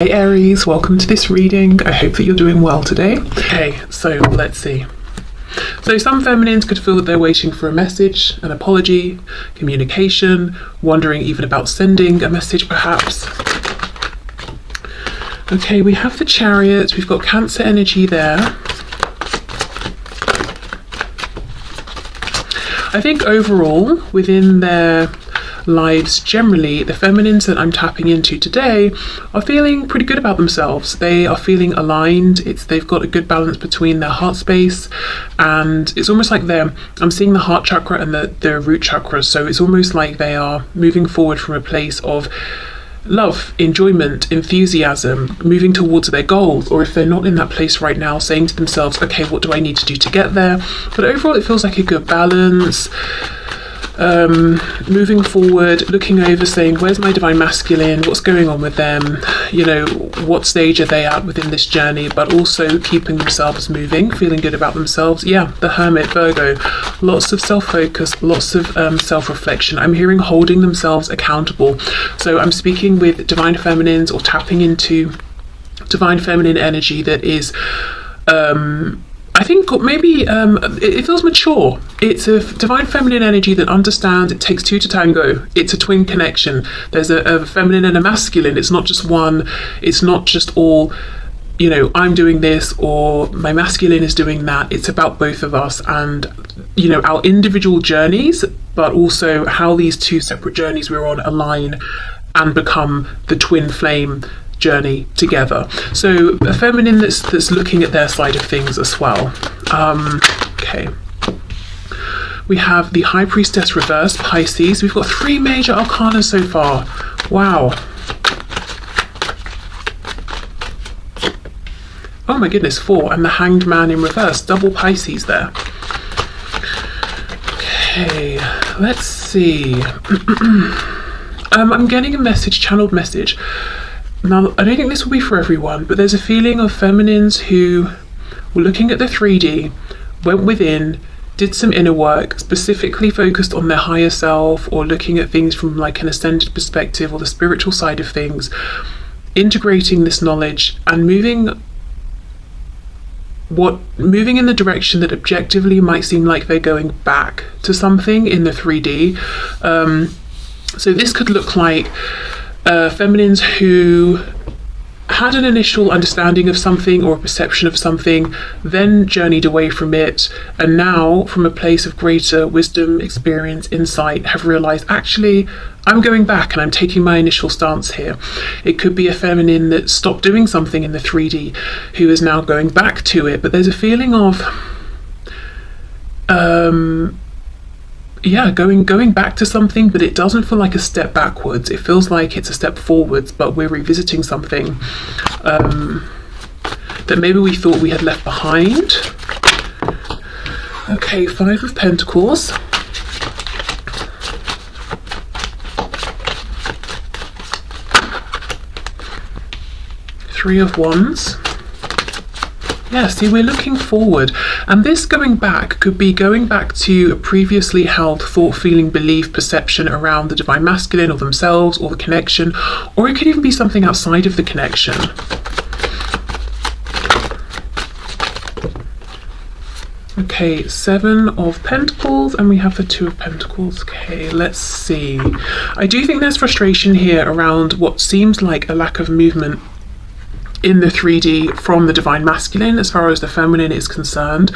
Hey Aries, welcome to this reading. I hope that you're doing well today. Okay, so let's see. So some feminines could feel that they're waiting for a message, an apology, communication, wondering even about sending a message perhaps. Okay, we have the Chariot, we've got Cancer energy there. I think overall, within their lives generally, the feminines that I'm tapping into today are feeling pretty good about themselves. They are feeling aligned. They've got a good balance between their heart space, and it's almost like I'm seeing the heart chakra and the root chakras, so it's almost like they are moving forward from a place of love, enjoyment, enthusiasm, moving towards their goals, or if they're not in that place right now, saying to themselves, okay, what do I need to do to get there? But overall it feels like a good balance. Moving forward, looking over, saying, where's my divine masculine, what's going on with them, you know, what stage are they at within this journey, but also keeping themselves moving, feeling good about themselves. Yeah, the Hermit, Virgo, lots of self-focus, lots of self-reflection. I'm hearing holding themselves accountable. So I'm speaking with divine feminines or tapping into divine feminine energy that is I think maybe it feels mature. It's a divine feminine energy that understands it takes two to tango. It's a twin connection. There's a feminine and a masculine. It's not just one. It's not just all, you know, I'm doing this or my masculine is doing that. It's about both of us and, you know, our individual journeys, but also how these two separate journeys we're on align and become the twin flame journey together. So a feminine that's looking at their side of things as well. Okay, we have the High Priestess reversed, Pisces. We've got 3 major arcana so far. Wow. Oh my goodness, 4, and the Hanged Man in reverse, double Pisces there. Okay, let's see. I'm getting a message, channeled message. Now, I don't think this will be for everyone, but there's a feeling of feminines who were looking at the 3D, went within, did some inner work, specifically focused on their higher self or looking at things from like an ascended perspective or the spiritual side of things, integrating this knowledge and moving in the direction that objectively might seem like they're going back to something in the 3D. So this could look like feminines who had an initial understanding of something or a perception of something, then journeyed away from it, and now from a place of greater wisdom, experience, insight, have realized, actually, I'm going back and I'm taking my initial stance here. It could be a feminine that stopped doing something in the 3D who is now going back to it, but there's a feeling of going back to something, but it doesn't feel like a step backwards. It feels like it's a step forwards, but we're revisiting something that maybe we thought we had left behind. Okay, 5 of Pentacles. Three of Wands. Yeah, see, we're looking forward, and this going back could be going back to a previously held thought, feeling, belief, perception around the divine masculine or themselves or the connection, or it could even be something outside of the connection. Okay, 7 of Pentacles, and we have the 2 of Pentacles. Okay, let's see. I do think there's frustration here around what seems like a lack of movement in the 3D from the divine masculine as far as the feminine is concerned.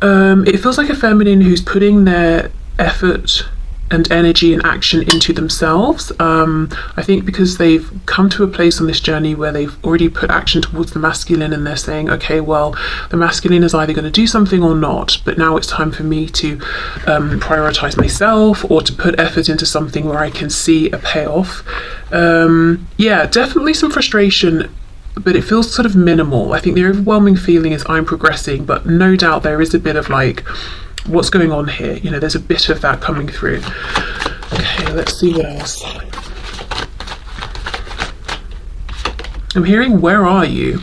It feels like a feminine who's putting their effort and energy and action into themselves. I think because they've come to a place on this journey where they've already put action towards the masculine and they're saying, okay, well, the masculine is either going to do something or not, but now it's time for me to prioritize myself or to put effort into something where I can see a payoff. Yeah, definitely some frustration, but it feels sort of minimal. I think the overwhelming feeling is I'm progressing, but no doubt there is a bit of like, what's going on here? You know, there's a bit of that coming through. Okay, let's see what else. I'm hearing, where are you?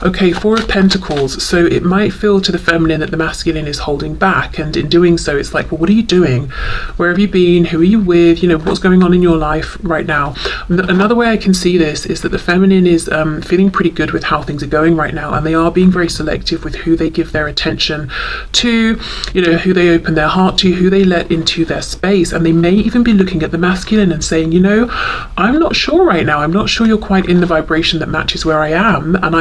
Okay, Four of Pentacles. So it might feel to the feminine that the masculine is holding back, and in doing so it's like, well, what are you doing? Where have you been? Who are you with? You know, what's going on in your life right now? Another way I can see this is that the feminine is feeling pretty good with how things are going right now, and they are being very selective with who they give their attention to, you know, who they open their heart to, who they let into their space. And they may even be looking at the masculine and saying, you know, I'm not sure right now, I'm not sure you're quite in the vibration that matches where I am, and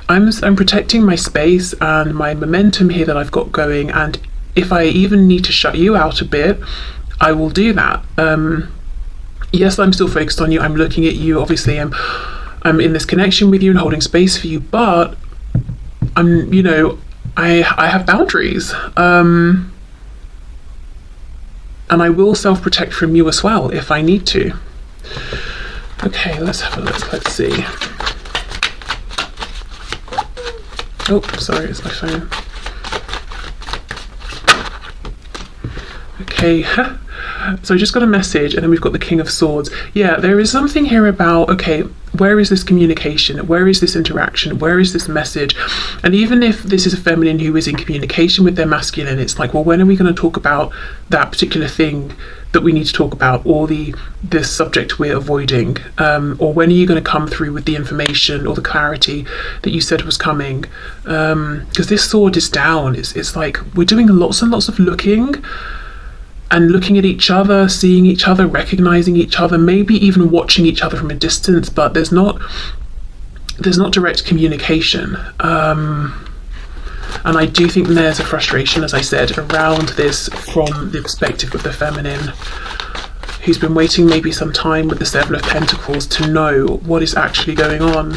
I'm protecting my space and my momentum here that I've got going, and if I even need to shut you out a bit, I will do that. Yes, I'm still focused on you, I'm looking at you, obviously I'm in this connection with you and holding space for you, but I'm, you know, I have boundaries, and I will self-protect from you as well if I need to. Okay, let's have a look. Let's see. Oh, sorry, it's my phone. Okay, so I just got a message, and then we've got the King of Swords. Yeah, there is something here about, okay, where is this communication? Where is this interaction? Where is this message? And even if this is a feminine who is in communication with their masculine, it's like, well, when are we going to talk about that particular thing that we need to talk about, or the subject we're avoiding, or when are you going to come through with the information or the clarity that you said was coming? Because this sword is down. It's like we're doing lots and lots of looking at each other, seeing each other, recognizing each other, maybe even watching each other from a distance, but there's not direct communication. And I do think there's a frustration, as I said, around this from the perspective of the feminine, who's been waiting maybe some time with the Seven of Pentacles to know what is actually going on.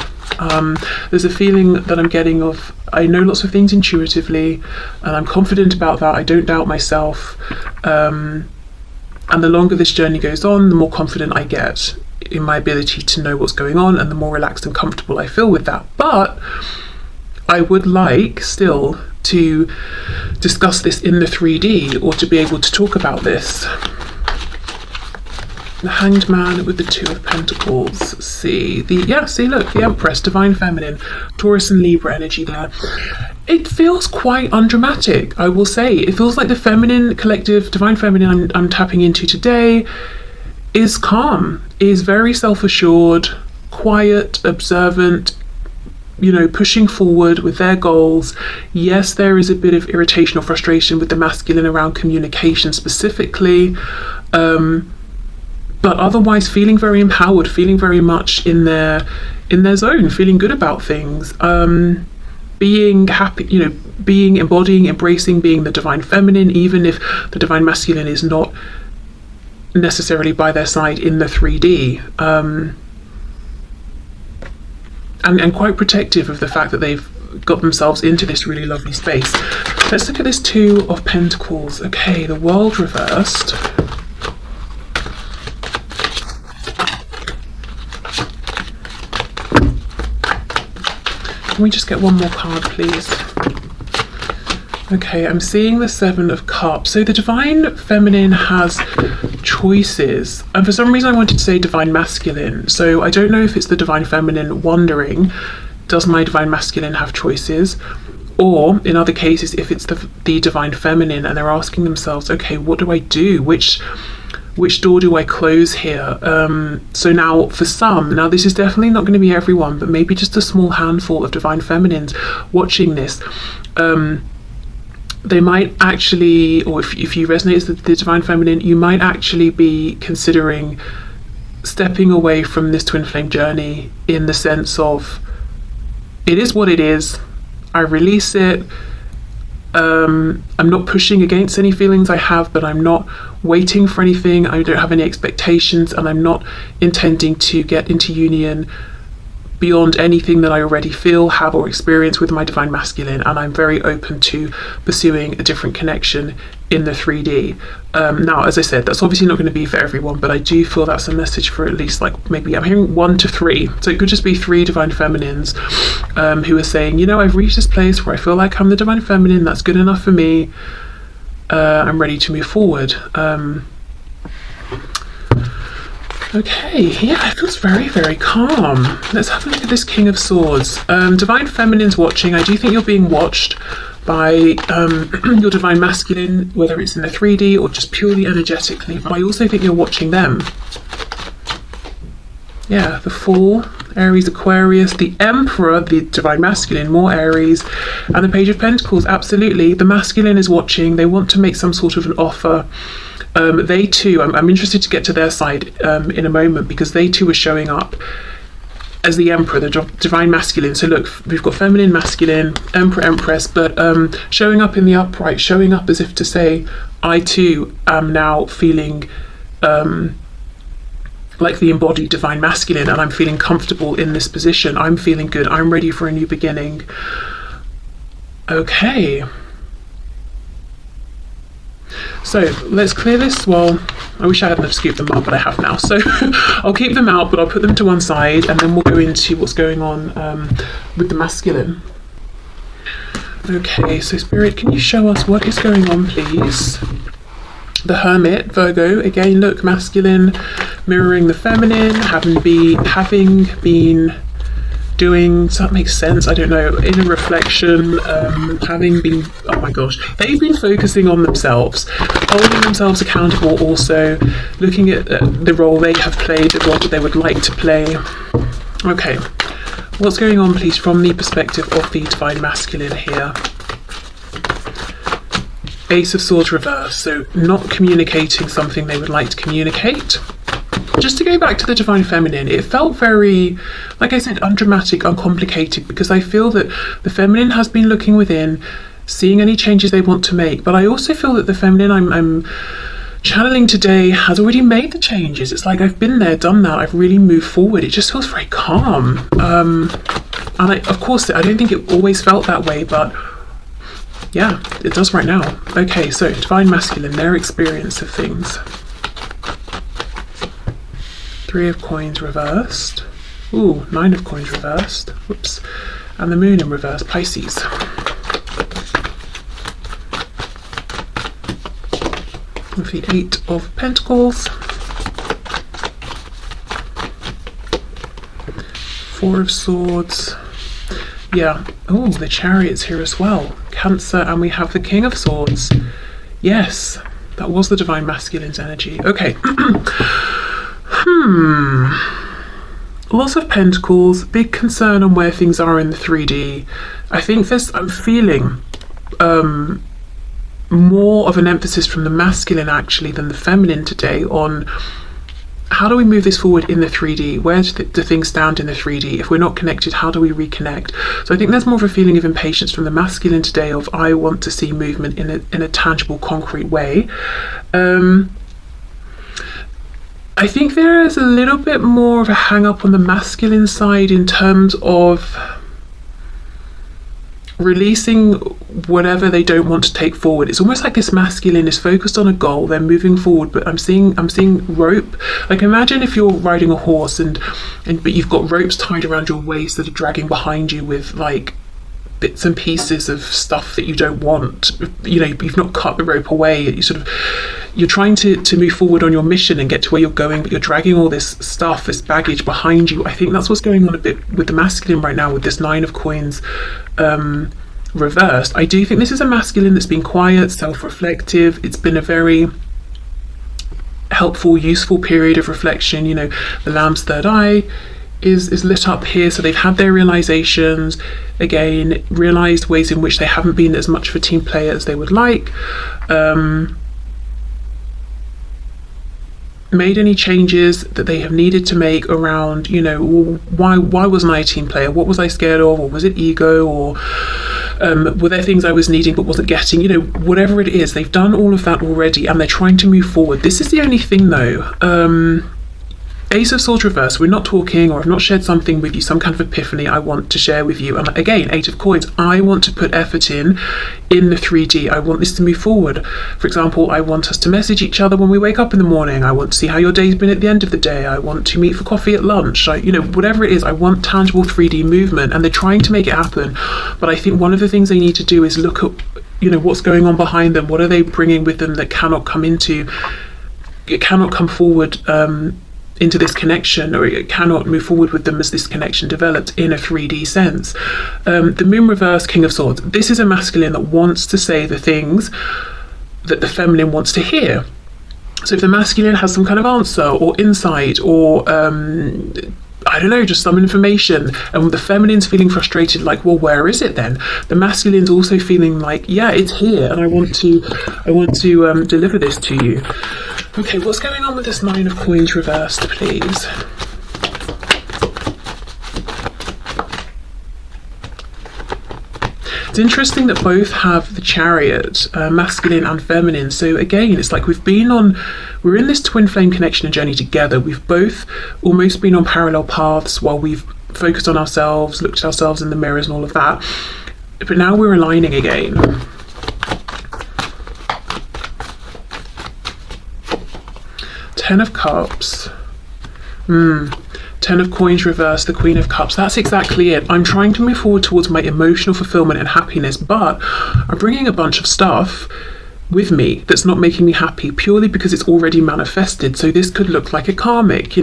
There's a feeling that I'm getting of, I know lots of things intuitively, and I'm confident about that. I don't doubt myself. And the longer this journey goes on, the more confident I get in my ability to know what's going on, and the more relaxed and comfortable I feel with that. But I would like still to discuss this in the 3D, or to be able to talk about this. The Hanged Man with the Two of Pentacles. See, look, the Empress, Divine Feminine, Taurus and Libra energy there. It feels quite undramatic, I will say. It feels like the feminine collective, Divine Feminine I'm tapping into today is calm, is very self-assured, quiet, observant, you know, pushing forward with their goals. Yes, there is a bit of irritation or frustration with the masculine around communication specifically, but otherwise feeling very empowered, feeling very much in their zone, feeling good about things, being happy, you know, embodying, embracing being the Divine Feminine, even if the Divine Masculine is not necessarily by their side in the 3D. And quite protective of the fact that they've got themselves into this really lovely space. Let's look at this Two of Pentacles. Okay, the World reversed. Can we just get one more card, please? Okay, I'm seeing the Seven of Cups. So the Divine Feminine has choices, and for some reason I wanted to say Divine Masculine, so I don't know if it's the Divine Feminine wondering, does my Divine Masculine have choices, or in other cases if it's the Divine Feminine and they're asking themselves, okay, what do I do, which door do I close here? So now for some, now this is definitely not going to be everyone, but maybe just a small handful of Divine Feminines watching this, they might actually, or if you resonate with the Divine Feminine, you might actually be considering stepping away from this twin flame journey, in the sense of, it is what it is, I release it, I'm not pushing against any feelings I have, but I'm not waiting for anything, I don't have any expectations, and I'm not intending to get into union beyond anything that I already feel, have, or experience with my Divine Masculine, and I'm very open to pursuing a different connection in the 3D. Now, as I said, that's obviously not going to be for everyone, but I do feel that's a message for at least, like, maybe I'm hearing 1 to 3, so it could just be 3 Divine Feminines who are saying, you know, I've reached this place where I feel like I'm the Divine Feminine, that's good enough for me, I'm ready to move forward. Okay, yeah, it feels very, very calm. Let's have a look at this King of Swords. Divine Feminine's watching. I do think you're being watched by your Divine Masculine, whether it's in the 3D or just purely energetically, but I also think you're watching them. Yeah, the Fool, Aries, Aquarius, the Emperor, the Divine Masculine, more Aries, and the Page of Pentacles. Absolutely, the Masculine is watching. They want to make some sort of an offer. They too, I'm interested to get to their side in a moment, because they too are showing up as the Emperor, the Divine Masculine. So look, we've got Feminine, Masculine, Emperor, Empress, but showing up in the upright, showing up as if to say, I too am now feeling like the embodied Divine Masculine, and I'm feeling comfortable in this position. I'm feeling good. I'm ready for a new beginning. Okay. So let's clear this. Well, I wish I hadn't have scooped them up, but I have now. So I'll keep them out, but I'll put them to one side, and then we'll go into what's going on with the masculine. Okay, so Spirit, can you show us what is going on, please? The Hermit, Virgo, again, look, masculine, mirroring the feminine, having been doing, so that makes sense, I don't know, inner reflection, having been, oh my gosh, they've been focusing on themselves, holding themselves accountable, also looking at the role they have played, the role that they would like to play. Okay, what's going on, please, from the perspective of the Divine Masculine here? Ace of Swords reverse, so not communicating something they would like to communicate. Just to go back to the Divine Feminine, it felt very, like I said, undramatic, uncomplicated, because I feel that the Feminine has been looking within, seeing any changes they want to make, but I also feel that the Feminine I'm channeling today has already made the changes. It's like I've been there, done that, I've really moved forward. It just feels very calm. And of course, I don't think it always felt that way, but yeah, it does right now. Okay, so Divine Masculine, their experience of things. Three of Coins reversed. Ooh, Nine of Coins reversed. Whoops. And the Moon in reverse, Pisces. With the Eight of Pentacles. Four of Swords. Yeah. Oh, the Chariot's here as well. Cancer, and we have the King of Swords. Yes, that was the Divine Masculine's energy. Okay. Lots of Pentacles, big concern on where things are in the 3D. I think I'm feeling more of an emphasis from the masculine actually than the feminine today on how do we move this forward in the 3D? Where do things stand in the 3D? If we're not connected, how do we reconnect? So I think there's more of a feeling of impatience from the masculine today of I want to see movement in a tangible, concrete way. I think there is a little bit more of a hang up on the masculine side in terms of releasing whatever they don't want to take forward. It's almost like this masculine is focused on a goal, they're moving forward, but I'm seeing rope. Like imagine if you're riding a horse but you've got ropes tied around your waist that are dragging behind you with like bits and pieces of stuff that you don't want. You know, you've not cut the rope away. You're trying to move forward on your mission and get to where you're going, but you're dragging all this stuff, this baggage behind you. I think that's what's going on a bit with the masculine right now with this Nine of Coins reversed. I do think this is a masculine that's been quiet, self-reflective. It's been a very helpful, useful period of reflection. You know, the Lamb's third eye is lit up here, so they've had their realizations, again, realized ways in which they haven't been as much of a team player as they would like, made any changes that they have needed to make around, you know, why wasn't I a team player? What was I scared of? Or was it ego? Or were there things I was needing but wasn't getting? You know, whatever it is, they've done all of that already and they're trying to move forward. This is the only thing though. Ace of Swords reverse, we're not talking, or I've not shared something with you, some kind of epiphany I want to share with you. And again, Eight of Coins, I want to put effort in the 3D. I want this to move forward. For example, I want us to message each other when we wake up in the morning. I want to see how your day's been at the end of the day. I want to meet for coffee at lunch. You know, whatever it is, I want tangible 3D movement, and they're trying to make it happen. But I think one of the things they need to do is look at, you know, what's going on behind them. What are they bringing with them that cannot come forward into this connection, or it cannot move forward with them as this connection develops in a 3D sense. The moon reverse, King of Swords. This is a masculine that wants to say the things that the feminine wants to hear. So if the masculine has some kind of answer or insight or I don't know, just some information, and the feminine's feeling frustrated, like, well, where is it then? The masculine's also feeling like, yeah, it's here, and I want to deliver this to you. Okay, what's going on with this Nine of Coins reversed, please? It's interesting that both have the Chariot, masculine and feminine. So again, it's like we're in this twin flame connection and journey together. We've both almost been on parallel paths while we've focused on ourselves, looked at ourselves in the mirrors and all of that. But now we're aligning again. Ten of Cups. Ten of Coins reversed, the Queen of Cups. That's exactly it. I'm trying to move forward towards my emotional fulfillment and happiness, but I'm bringing a bunch of stuff with me that's not making me happy purely because it's already manifested. So this could look like a karmic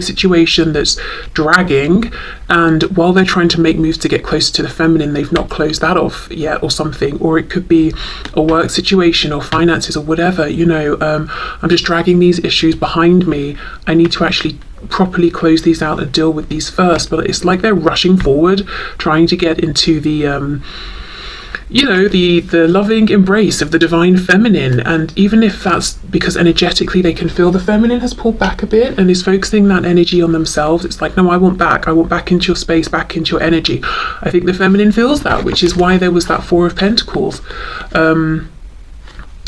situation that's dragging, and while they're trying to make moves to get closer to the feminine, they've not closed that off yet or something. Or it could be a work situation or finances or whatever. I'm just dragging these issues behind me. I need to actually properly close these out and deal with these first. But it's like they're rushing forward, trying to get into the the loving embrace of the divine feminine. And even if that's because energetically they can feel the feminine has pulled back a bit and is focusing that energy on themselves, it's like, no, I want back into your space, back into your energy. I think the feminine feels that, which is why there was that Four of Pentacles,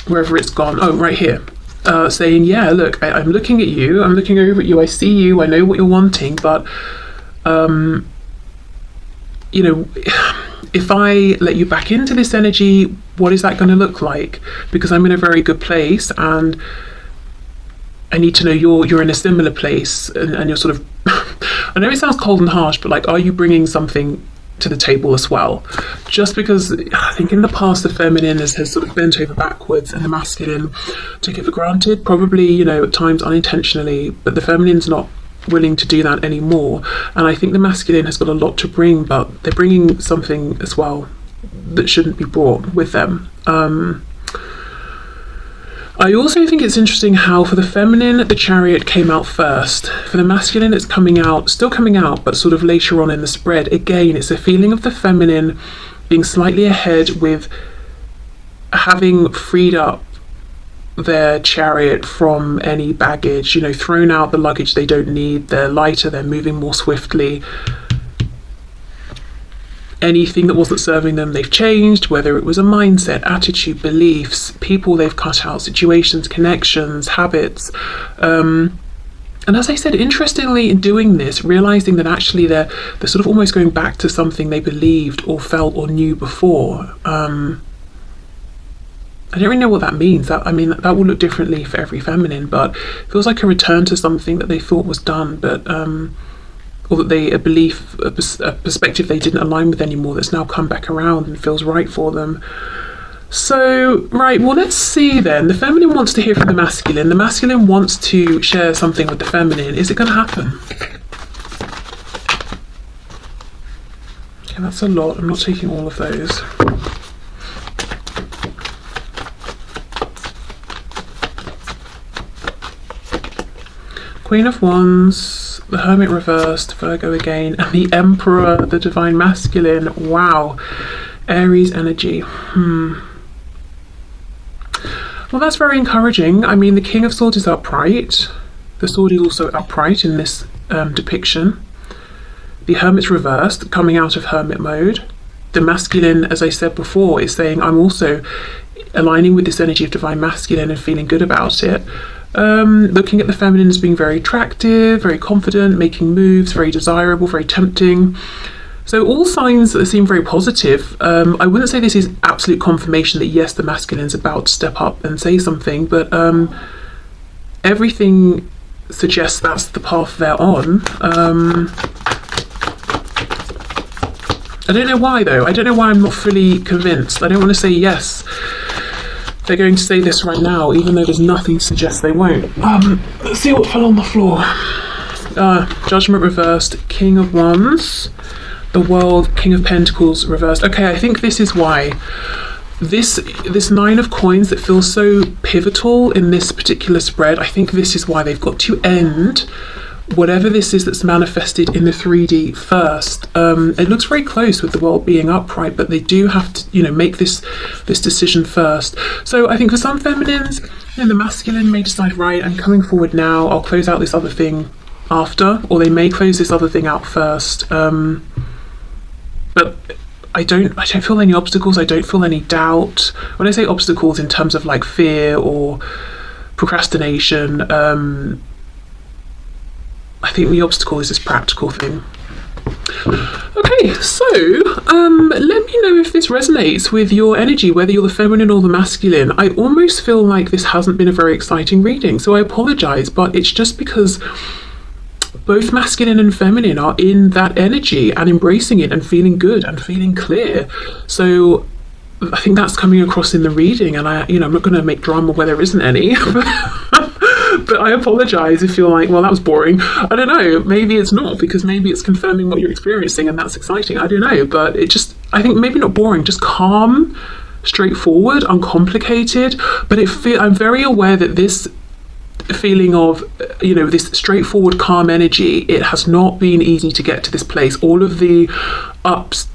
wherever it's gone. Oh, right here. Saying, yeah, look, I'm looking at you, I'm looking over at you, I see you, I know what you're wanting, but if I let you back into this energy, what is that going to look like? Because I'm in a very good place, and I need to know you're in a similar place, and you're sort of I know it sounds cold and harsh, but like, are you bringing something to the table as well? Just because I think in the past the feminine has sort of bent over backwards and the masculine took it for granted, probably at times unintentionally, but the feminine's not willing to do that anymore. And I think the masculine has got a lot to bring, but they're bringing something as well that shouldn't be brought with them. I also think it's interesting how for the feminine the Chariot came out first. For the masculine it's still coming out, but sort of later on in the spread. Again, it's a feeling of the feminine being slightly ahead with having freed up their Chariot from any baggage, thrown out the luggage they don't need. They're lighter, they're moving more swiftly. Anything that wasn't serving them, they've changed, whether it was a mindset, attitude, beliefs, people they've cut out, situations, connections, habits. And as I said, interestingly, in doing this, realizing that actually they're sort of almost going back to something they believed or felt or knew before. I don't really know what that means. That will look differently for every feminine, but it feels like a return to something that they thought was done, but or that a belief, a perspective they didn't align with anymore, that's now come back around and feels right for them. So, right, well, let's see then. The feminine wants to hear from the masculine. The masculine wants to share something with the feminine. Is it going to happen? Okay, that's a lot. I'm not taking all of those. Queen of Wands, the Hermit reversed, Virgo again, and the Emperor, the divine masculine. Wow. Aries energy. Well, that's very encouraging. I mean, the King of Swords is upright. The sword is also upright in this depiction. The Hermit's reversed, coming out of hermit mode. The masculine, as I said before, is saying, I'm also aligning with this energy of divine masculine and feeling good about it. Looking at the feminine as being very attractive, very confident, making moves, very desirable, very tempting. So all signs that seem very positive. I wouldn't say this is absolute confirmation that yes, the masculine's about to step up and say something, but everything suggests that's the path they're on. I don't know why though. I don't know why I'm not fully convinced. I don't want to say yes, they're going to say this right now, even though there's nothing to suggest they won't. Let's see what fell on the floor. Judgment reversed, King of Wands, the World, King of Pentacles reversed. Okay, I think this is why. This Nine of Coins that feels so pivotal in this particular spread, I think this is why they've got to end whatever this is that's manifested in the 3D first. It looks very close with the World being upright, but they do have to, you know, make this decision first. So I think for some feminines, you know, the masculine may decide, right, I'm coming forward now, I'll close out this other thing after, or they may close this other thing out first. But I don't feel any obstacles. I don't feel any doubt. When I say obstacles in terms of like fear or procrastination, I think the obstacle is this practical thing. Okay, so let me know if this resonates with your energy, whether you're the feminine or the masculine. I almost feel like this hasn't been a very exciting reading, so I apologize, but it's just because both masculine and feminine are in that energy and embracing it and feeling good and feeling clear. So I think that's coming across in the reading, and I'm not going to make drama where there isn't any. But I apologize if you're like, well, that was boring. I don't know, maybe it's not, because maybe it's confirming what you're experiencing and that's exciting. I don't know, but I think maybe not boring, just calm, straightforward, uncomplicated. But I'm very aware that this feeling of, this straightforward, calm energy, it has not been easy to get to this place. All of the ups